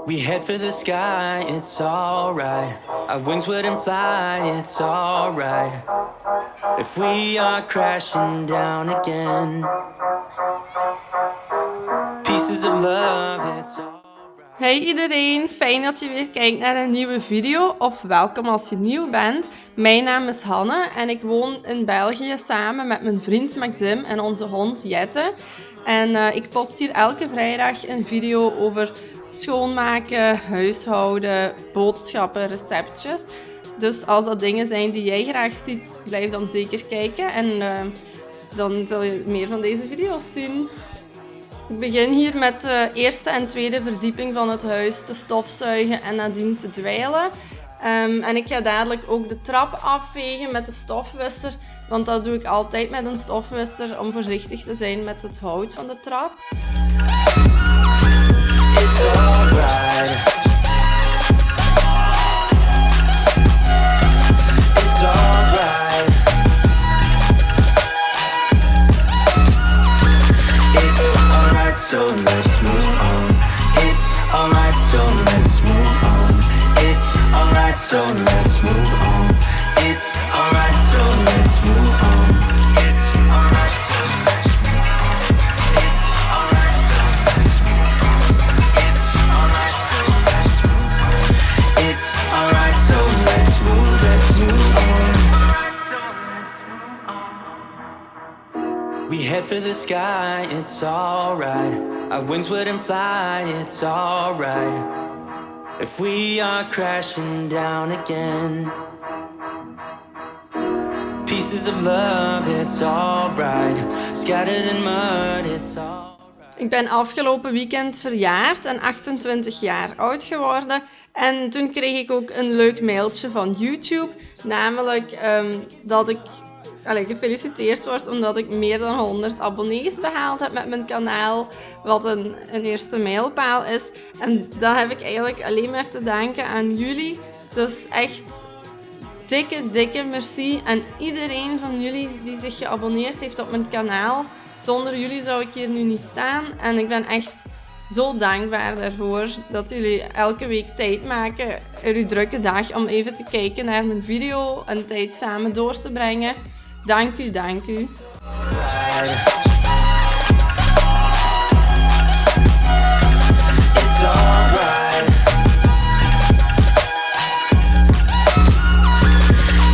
We head for the sky, it's alright. Our wings wouldn't fly, it's alright. If we are crashing down again. Pieces of love, it's alright. Hey iedereen, fijn dat je weer kijkt naar een nieuwe video of welkom als je nieuw bent. Mijn naam is Hanne en ik woon in België samen met mijn vriend Maxim en onze hond Jette. En ik post hier elke vrijdag een video over schoonmaken, huishouden, boodschappen, receptjes. Dus als dat dingen zijn die jij graag ziet, blijf dan zeker kijken en dan zul je meer van deze video's zien. Ik begin hier met de eerste en tweede verdieping van het huis te stofzuigen en nadien te dweilen. En ik ga dadelijk ook de trap afvegen met de stofwisser, want dat doe ik altijd met een stofwisser om voorzichtig te zijn met het hout van de trap. It's alright. It's alright. It's alright, so let's move on. It's alright, so let's move on. It's alright, so let's move on. It's alright, so let's move on. It's alright, so let's move on. It's alright, so let's move on. It's alright, so let's move on. It's alright, so let's move on. We head for the sky, it's alright. Our wings wouldn't fly, it's alright. If we are crashing down again. Pieces of love, it's alright. Scattered in mud, it's alright. Ik ben afgelopen weekend verjaard en 28 jaar oud geworden. En toen kreeg ik ook een leuk mailtje van YouTube. Namelijk dat ik gefeliciteerd word omdat ik meer dan 100 abonnees behaald heb met mijn kanaal. Wat een eerste mijlpaal is. En dat heb ik eigenlijk alleen maar te danken aan jullie. Dus echt dikke merci aan iedereen van jullie die zich geabonneerd heeft op mijn kanaal. Zonder jullie zou ik hier nu niet staan. En ik ben echt zo dankbaar daarvoor dat jullie elke week tijd maken in uw drukke dag om even te kijken naar mijn video en tijd samen door te brengen. Dank u. It's alright.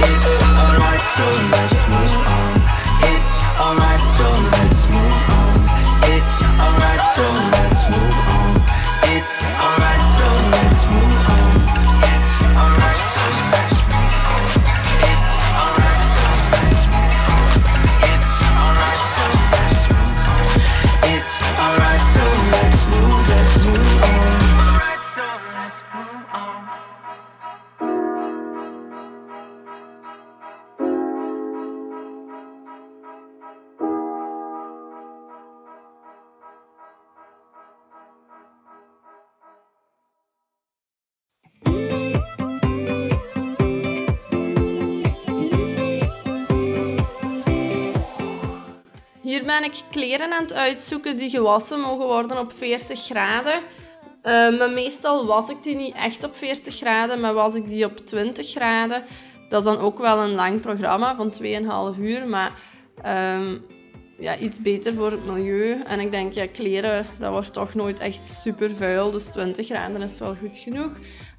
It's alright, so let's move on. It's alright, so let's move on. It's alright, so let's move on. It's alright, so let's move on. It's alright, so let's move on. It's alright, so let's move on. It's alright, so let's move on. It's alright, so let's move on. Alright, so let's move on. Hier ben ik kleren aan het uitzoeken die gewassen mogen worden op 40 graden. Maar meestal was ik die niet echt op 40 graden, maar was ik die op 20 graden. Dat is dan ook wel een lang programma van 2,5 uur, maar iets beter voor het milieu. En ik denk, kleren, dat wordt toch nooit echt super vuil, dus 20 graden is wel goed genoeg.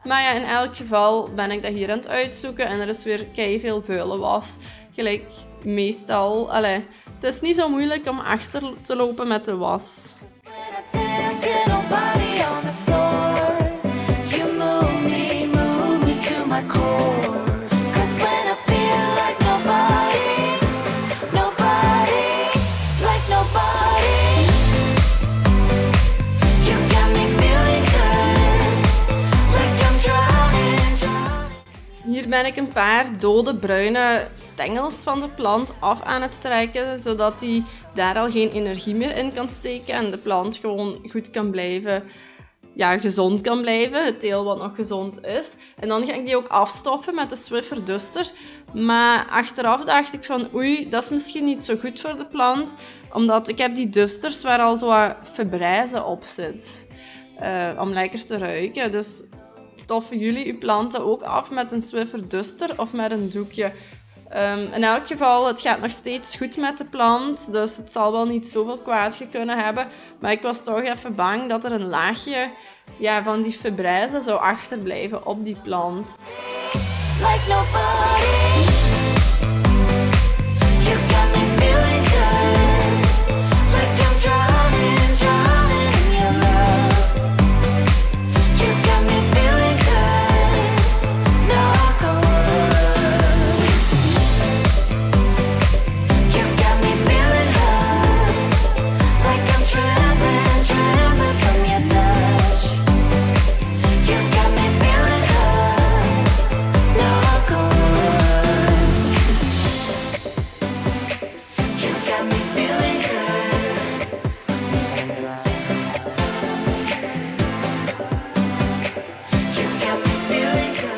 Maar ja, in elk geval ben ik dat hier aan het uitzoeken en er is weer keiveel vuile was. Gelijk meestal, het is niet zo moeilijk om achter te lopen met de was. Hier ben ik een paar dode bruine stengels van de plant af aan het trekken, zodat die daar al geen energie meer in kan steken en de plant gewoon goed kan blijven, gezond kan blijven, het deel wat nog gezond is. En dan ga ik die ook afstoffen met de Swiffer Duster. Maar achteraf dacht ik van oei, dat is misschien niet zo goed voor de plant, omdat ik heb die dusters waar al zo wat febrijze op zit. om lekker te ruiken. Dus stoffen jullie uw planten ook af met een Swiffer Duster of met een doekje? In elk geval, het gaat nog steeds goed met de plant, dus het zal wel niet zoveel kwaad kunnen hebben. Maar ik was toch even bang dat er een laagje van die febrijze zou achterblijven op die plant. Like nobody, you got me feeling good, like I'm drowning, drowning in your love. You got me feeling good, knock on wood. You got me feeling hurt, like I'm trembling, trembling from your touch. You got me feeling hurt, knock on wood. You got me feeling good. You got me feeling good.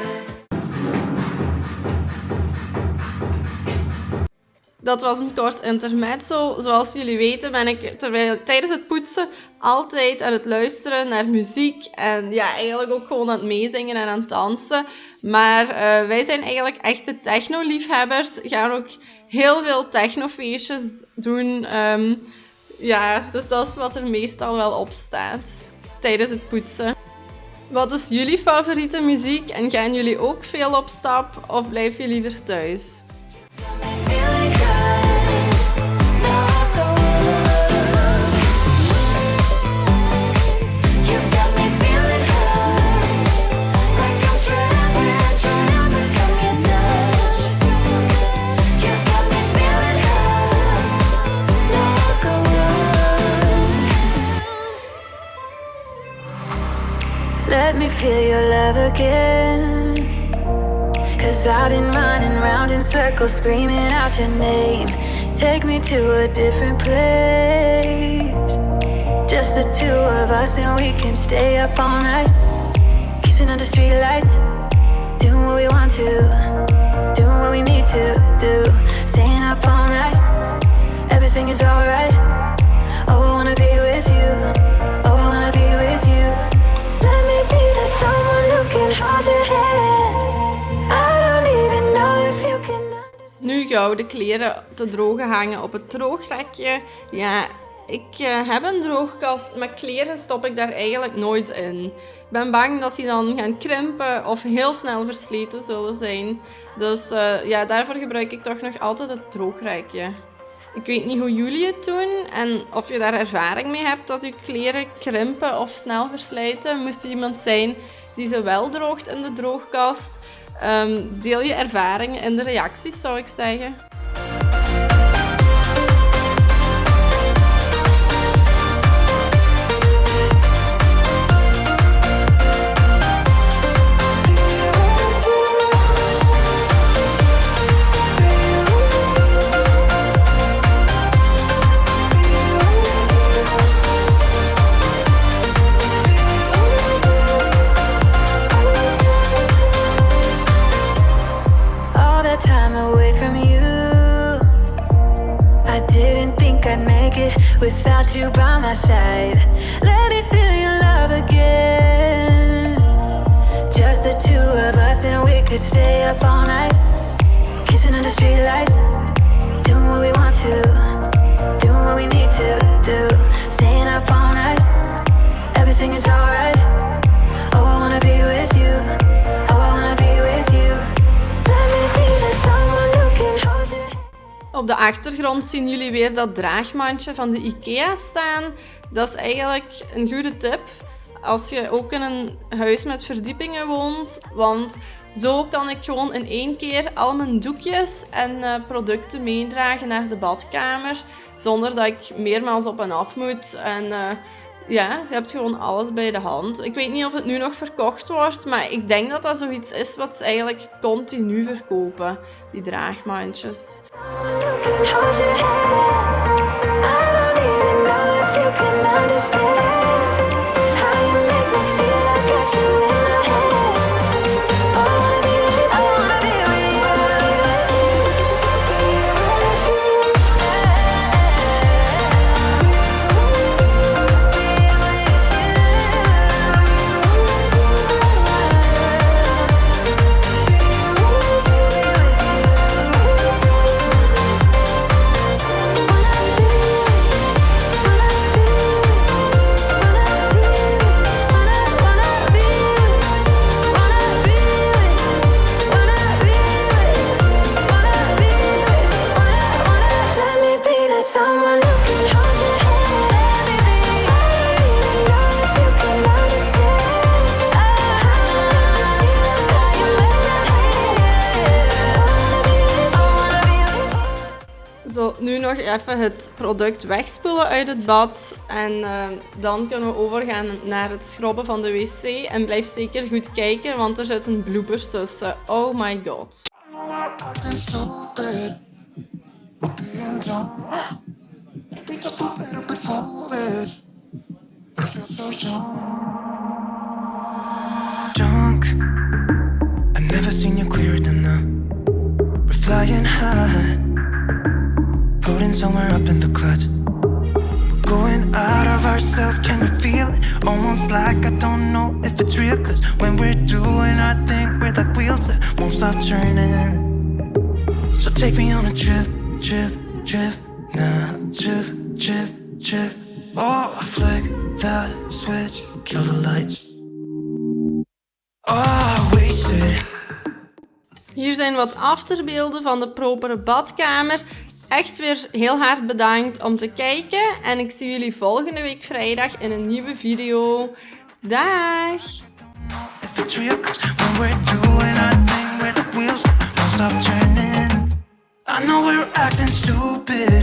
Dat was een kort intermezzo. Zoals jullie weten ben ik tijdens het poetsen altijd aan het luisteren naar muziek. En eigenlijk ook gewoon aan het meezingen en aan het dansen. Maar wij zijn eigenlijk echte techno-liefhebbers. Gaan ook heel veel technofeestjes doen. Dus dat is wat er meestal wel op staat tijdens het poetsen. Wat is jullie favoriete muziek? En gaan jullie ook veel op stap? Of blijf je liever thuis? Feeling good, knock on wood. You got me feeling hurt, like I'm trembling, trembling from your touch. You got me feeling hurt, knock on wood. Let me feel your love again. 'Cause I've been running round in circles, screaming out your name. Take me to a different place. Just the two of us and we can stay up all night. Kissing under streetlights, doing what we want to, doing what we need to do. Staying up all night, everything is alright. Oh, I wanna be with you, oh, I wanna be with you. Let me be that someone who can hold your hand. I don't even know if you can understand. Nu gauw de kleren te drogen hangen op het droogrekje. Ja, ik heb een droogkast, maar kleren stop ik daar eigenlijk nooit in. Ik ben bang dat die dan gaan krimpen of heel snel versleten zullen zijn. Dus daarvoor gebruik ik toch nog altijd het droogrekje. Ik weet niet hoe jullie het doen en of je daar ervaring mee hebt dat je kleren krimpen of snel verslijten. Moest er iemand zijn die ze wel droogt in de droogkast? Deel je ervaringen in de reacties, zou ik zeggen. Without you by my side, let me feel your love again. Just the two of us and we could stay up all night. Kissing under streetlights, doing what we want to, doing what we need to do. Staying up all night, everything is alright. Oh, I wanna be with you, oh, I wanna be with you. Let me be that someone who can hold you. Op de achtergrond zien jullie weer dat draagmandje van de IKEA staan. Dat is eigenlijk een goede tip als je ook in een huis met verdiepingen woont. Want zo kan ik gewoon in één keer al mijn doekjes en producten meedragen naar de badkamer. Zonder dat ik meermaals op en af moet. En je hebt gewoon alles bij de hand. Ik weet niet of het nu nog verkocht wordt, maar ik denk dat dat zoiets is wat ze eigenlijk continu verkopen. Die draagmandjes. Hold your hand. I don't even know if you can understand how you make me feel. I got you in my head. I wanna be with you. I wanna be with you. I wanna be with you. Be with you. nog even het product wegspoelen uit het bad. En dan kunnen we overgaan naar het schrobben van de wc. En blijf zeker goed kijken, want er zit een blooper tussen. Oh my god. Drunk, I've never seen you clearer than now. We're flying high, floating somewhere up in the clouds. We're going out of ourselves, can you feel it? Almost like I don't know if it's real, cause when we're doing our thing, we're like wheels that won't stop turning. So take me on a trip, now, trip. Oh, flick that switch, kill the lights. Oh, wasted. Hier zijn wat afterbeelden van de propere badkamer. Echt weer heel hard bedankt om te kijken. En ik zie jullie volgende week vrijdag in een nieuwe video. Dag! If it's real, 'cause when we're doing our thing, we're the wheels that won't stop turning. I know we're acting stupid.